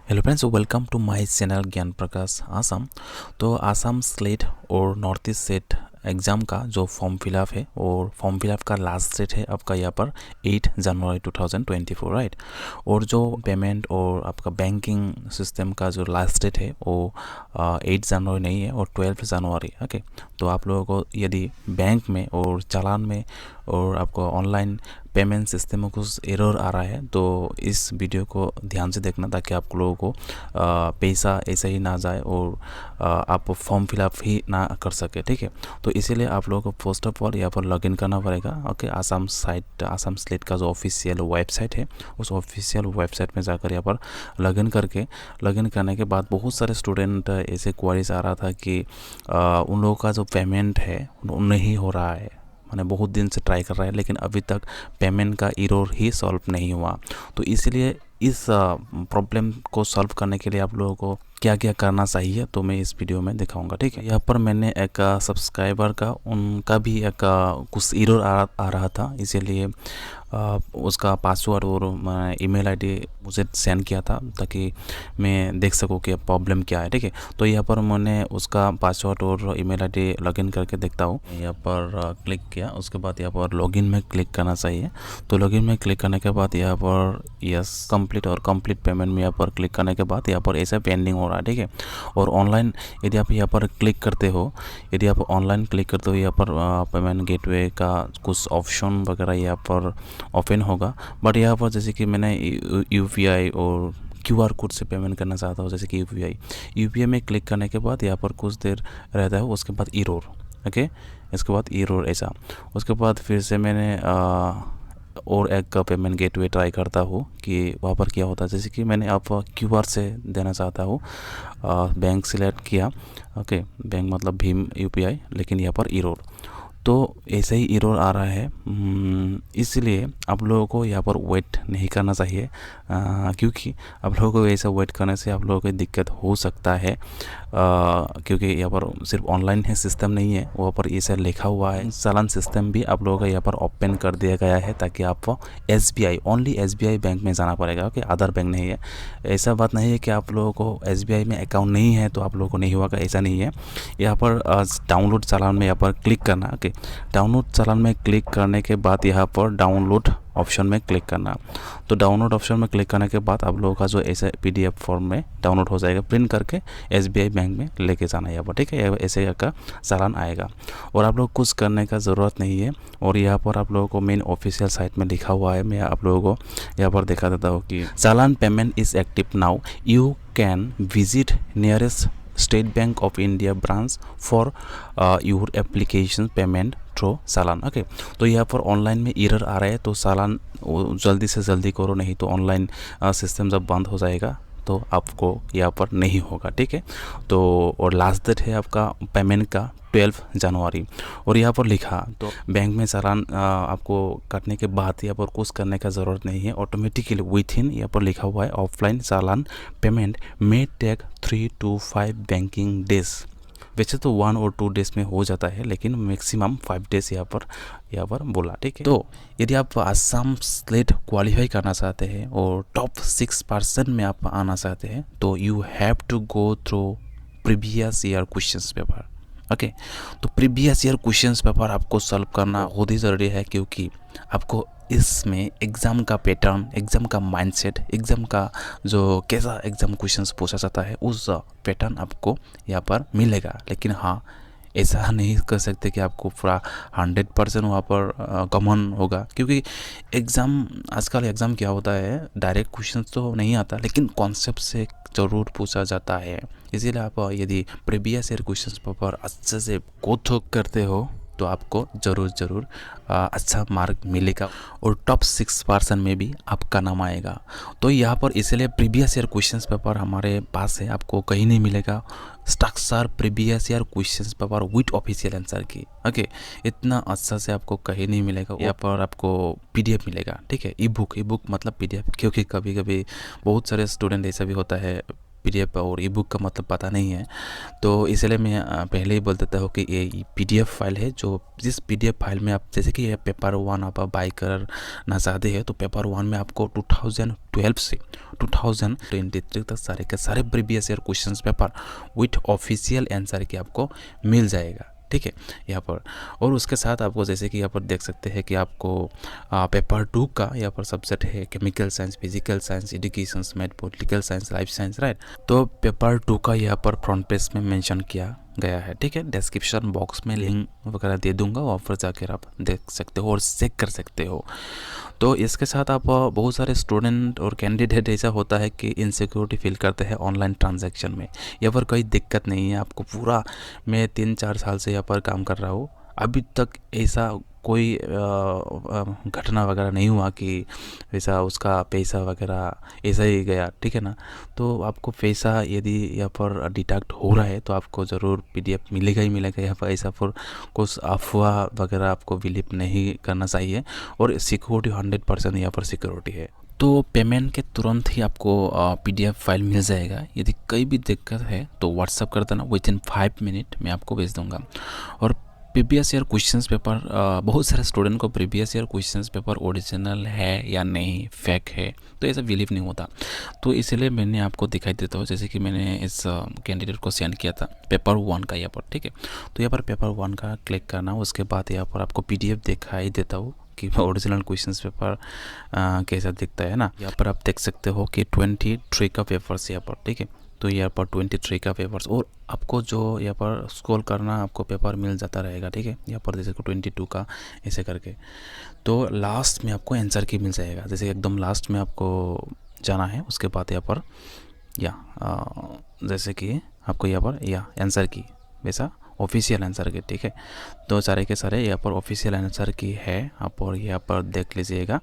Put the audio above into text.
Hello friends, welcome to my channel Gyan Prakash Assam. तो Assam SLET और north east SET exam का जो फॉर्म फिलअप है और फॉर्म फिलअप का लास्ट डेट है आपका यहाँ पर 8 जनवरी 2024, राइट। और जो पेमेंट और आपका बैंकिंग सिस्टम का जो लास्ट डेट है वो 8 जनवरी नहीं है और 12 जनवरी। ओके, तो आप लोगों को यदि बैंक में और चालान में और आपको ऑनलाइन पेमेंट सिस्टम में कुछ एरर आ रहा है तो इस वीडियो को ध्यान से देखना, ताकि आप लोगों को पैसा ऐसे ही ना जाए और आप फॉर्म फिलअप ही ना कर सके, ठीक है। तो इसीलिए आप लोगों को फर्स्ट ऑफ ऑल यहाँ पर लॉगिन करना पड़ेगा। ओके, आसाम स्लेट का जो ऑफिशियल वेबसाइट है उस ऑफिशियल वेबसाइट में जाकर यहाँ पर लॉगिन करने के बाद बहुत सारे स्टूडेंट ऐसे क्वारीज आ रहा था कि उन लोगों का जो पेमेंट है नहीं हो रहा है, मैंने बहुत दिन से ट्राई कर रहा है लेकिन अभी तक पेमेंट का एरर ही सॉल्व नहीं हुआ। तो इसलिए इस प्रॉब्लम को सॉल्व करने के लिए आप लोगों को क्या क्या करना चाहिए तो मैं इस वीडियो में दिखाऊंगा, ठीक है। यहाँ पर मैंने एक सब्सक्राइबर का उनका भी एक कुछ एरर आ रहा था, इसीलिए उसका पासवर्ड और ईमेल आईडी मुझे सेंड किया था ताकि मैं देख सकूँ कि प्रॉब्लम क्या है, ठीक है। तो यहाँ पर मैंने उसका पासवर्ड और ईमेल आईडी लॉगिन करके देखता हूँ। यहाँ पर क्लिक किया, उसके बाद यहाँ पर लॉगिन में क्लिक करना चाहिए। तो लॉगिन में क्लिक करने के बाद यहाँ पर यस कंप्लीट और कंप्लीट पेमेंट में यहाँ पर क्लिक करने के बाद यहाँ पर ऐसा पेंडिंग हो रहा है, ठीक है। और ऑनलाइन यदि आप यहाँ पर क्लिक करते हो, यदि आप ऑनलाइन क्लिक करते हो यहाँ पर पेमेंट गेटवे का कुछ ऑप्शन वगैरह यहाँ पर ओपन होगा। बट यहाँ पर जैसे कि मैंने यूपीआई और क्यूआर कोड से पेमेंट करना चाहता हूँ, जैसे कि यूपीआई में क्लिक करने के बाद यहाँ पर कुछ देर रहता है, उसके बाद एरर। ओके, इसके बाद एरर ऐसा, उसके बाद फिर से मैंने और एक पेमेंट गेटवे ट्राई करता हूँ कि वहाँ पर क्या होता है। जैसे कि मैंने आप क्यूआर से देना चाहता हूँ, बैंक सिलेक्ट किया। ओके, बैंक मतलब भीम यूपीआई, लेकिन यहाँ पर एरर, तो ऐसे ही एरर आ रहा है। इसलिए आप लोगों को यहाँ पर वेट नहीं करना चाहिए, क्योंकि आप लोगों को ऐसा वेट करने से आप लोगों को दिक्कत हो सकता है, क्योंकि यहाँ पर सिर्फ ऑनलाइन है सिस्टम नहीं है, वहाँ पर ऐसा लिखा हुआ है चालान सिस्टम भी आप लोगों का यहाँ पर ओपन कर दिया गया है ताकि आप एसबीआई ओनली एसबीआई बैंक में जाना पड़ेगा। ओके, अदर बैंक नहीं है। ऐसा बात नहीं है कि आप लोगों को एसबीआई में अकाउंट नहीं है तो आप लोगों को नहीं होगा, ऐसा नहीं है। यहाँ पर डाउनलोड चालान में यहाँ पर क्लिक करना। ओके, डाउनलोड चालान में क्लिक करने के बाद यहाँ पर डाउनलोड ऑप्शन में क्लिक करना। तो डाउनलोड ऑप्शन में क्लिक करने के बाद आप लोगों का जो ऐसे पीडीएफ फॉर्म में डाउनलोड हो जाएगा, प्रिंट करके एसबीआई बैंक में लेके जाना है यहाँ पर, ठीक है। ऐसे का चालान आएगा और आप लोग कुछ करने का ज़रूरत नहीं है। और यहाँ पर आप लोगों को मेन ऑफिशियल साइट में लिखा हुआ है, मैं आप लोगों को यहाँ पर दिखा देता हूँ कि challan payment is active now, you can visit nearest State Bank of India branch for your application payment through challan. Okay, तो यहाँ पर ऑनलाइन में एरर आ रहा है तो चालान जल्दी से जल्दी करो, नहीं तो ऑनलाइन सिस्टम जब बंद हो जाएगा तो आपको यहाँ पर नहीं होगा, ठीक है। तो और लास्ट डेट है आपका पेमेंट का 12 जनवरी। और यहाँ पर लिखा तो बैंक में चालान आपको काटने के बाद यहाँ पर कुछ करने का ज़रूरत नहीं है, ऑटोमेटिकली विथ इन यहाँ पर लिखा हुआ है offline challan payment may take 3 to 5 banking days. वैसे तो 1 और 2 डेज में हो जाता है, लेकिन मैक्सिमम 5 डेज यहाँ पर बोला, ठीक है। तो यदि आप आसाम स्लेट क्वालिफाई करना चाहते हैं और टॉप 6% में आप आना चाहते हैं तो you have to go through previous year questions paper. Okay, तो प्रीवियस ईयर क्वेश्चंस पेपर आपको सॉल्व करना बहुत ही ज़रूरी है, क्योंकि आपको इसमें एग्ज़ाम का पैटर्न, एग्ज़ाम का माइंडसेट, एग्ज़ाम का जो कैसा एग्ज़ाम क्वेश्चंस पूछा जाता है उस पैटर्न आपको यहाँ पर मिलेगा। लेकिन हाँ, ऐसा नहीं कर सकते कि आपको पूरा 100% वहाँ पर कॉमन होगा, क्योंकि आजकल एग्ज़ाम क्या होता है, डायरेक्ट क्वेश्चन तो नहीं आता लेकिन कॉन्सेप्ट से ज़रूर पूछा जाता है। इसीलिए आप यदि प्रीवियस ईयर क्वेश्चन पेपर अच्छे से गो थ्रू करते हो तो आपको ज़रूर अच्छा मार्क मिलेगा और टॉप 6% में भी आपका नाम आएगा। तो यहाँ पर इसलिए प्रीवियस ईयर क्वेश्चंस पेपर हमारे पास है, आपको कहीं नहीं मिलेगा। Structure previous year questions paper with official answer की। ओके, इतना अच्छा से आपको कहीं नहीं मिलेगा। यहाँ पर आपको पीडीएफ मिलेगा, ठीक है। ई बुक मतलब पीडीएफ, क्योंकि कभी कभी बहुत सारे स्टूडेंट ऐसा भी होता है PDF और ई बुक का मतलब पता नहीं है, तो इसलिए मैं पहले ही बोल देता हूँ कि ये PDF फाइल है। जो जिस PDF फाइल में आप, जैसे कि ये पेपर 1 आप बाई करना चाहते हैं, तो पेपर 1 में आपको 2012 से 2023 तक सारे के सारे previous year question paper with official answer की आपको मिल जाएगा, ठीक है, यहाँ पर। और उसके साथ आपको जैसे कि यहाँ पर देख सकते हैं कि आपको पेपर 2 का यहाँ पर सब्जेक्ट है chemical science, physical science, education, math, political science, life science, right. तो पेपर 2 का यहाँ पर फ्रंट पेज में मेंशन किया गया है, ठीक है। डिस्क्रिप्शन बॉक्स में लिंक वगैरह दे दूंगा, वहाँ पर जाकर आप देख सकते हो और चेक कर सकते हो। तो इसके साथ आप बहुत सारे स्टूडेंट और कैंडिडेट ऐसा होता है कि इनसिक्योरिटी फील करते हैं ऑनलाइन ट्रांजैक्शन में। यहाँ पर कोई दिक्कत नहीं है आपको, पूरा मैं 3-4 साल से यहाँ पर काम कर रहा हूँ, अभी तक ऐसा कोई घटना वगैरह नहीं हुआ कि वैसा उसका पैसा वगैरह ऐसा ही गया, ठीक है ना। तो आपको पैसा यदि यहाँ पर डिडक्ट हो रहा है तो आपको ज़रूर PDF मिलेगा ही मिलेगा। यहाँ पर ऐसा पर कुछ अफवाह वगैरह आपको बिलीव नहीं करना चाहिए, और सिक्योरिटी 100% यहाँ पर सिक्योरिटी है। तो पेमेंट के तुरंत ही आपको PDF फाइल मिल जाएगा। यदि कोई भी दिक्कत है तो व्हाट्सअप कर देना, विदिन 5 मिनट मैं आपको भेज दूंगा। और प्रीवियस ईयर क्वेश्चंस पेपर, बहुत सारे स्टूडेंट को previous year questions paper original है या नहीं, फेक है, तो ऐसा बिलीव नहीं होता। तो इसलिए मैंने आपको दिखाई देता हूँ, जैसे कि मैंने इस कैंडिडेट को सेंड किया था पेपर 1 का यहाँ पर, ठीक है। तो यहाँ पर पेपर 1 का क्लिक करना, उसके बाद यहाँ पर आपको PDF दिखाई देता हूँ कि ओरिजिनल क्वेश्चंस पेपर कैसा दिखता है ना। यहाँ पर आप देख सकते हो कि 23 का पेपर्स यहाँ पर, ठीक है। तो यहाँ पर 23 का पेपर्स, और आपको जो यहाँ पर स्क्रॉल करना आपको पेपर मिल जाता रहेगा, ठीक है। यहाँ पर जैसे को 22 का ऐसे करके, तो लास्ट में आपको आंसर की मिल जाएगा, जैसे एकदम लास्ट में आपको जाना है। उसके बाद यहाँ पर जैसे कि आपको यहाँ पर आंसर की वैसा ऑफिशियल आंसर की, ठीक है। तो सारे के सारे यहाँ पर ऑफिशियल आंसर की है, आप और यहाँ पर देख लीजिएगा।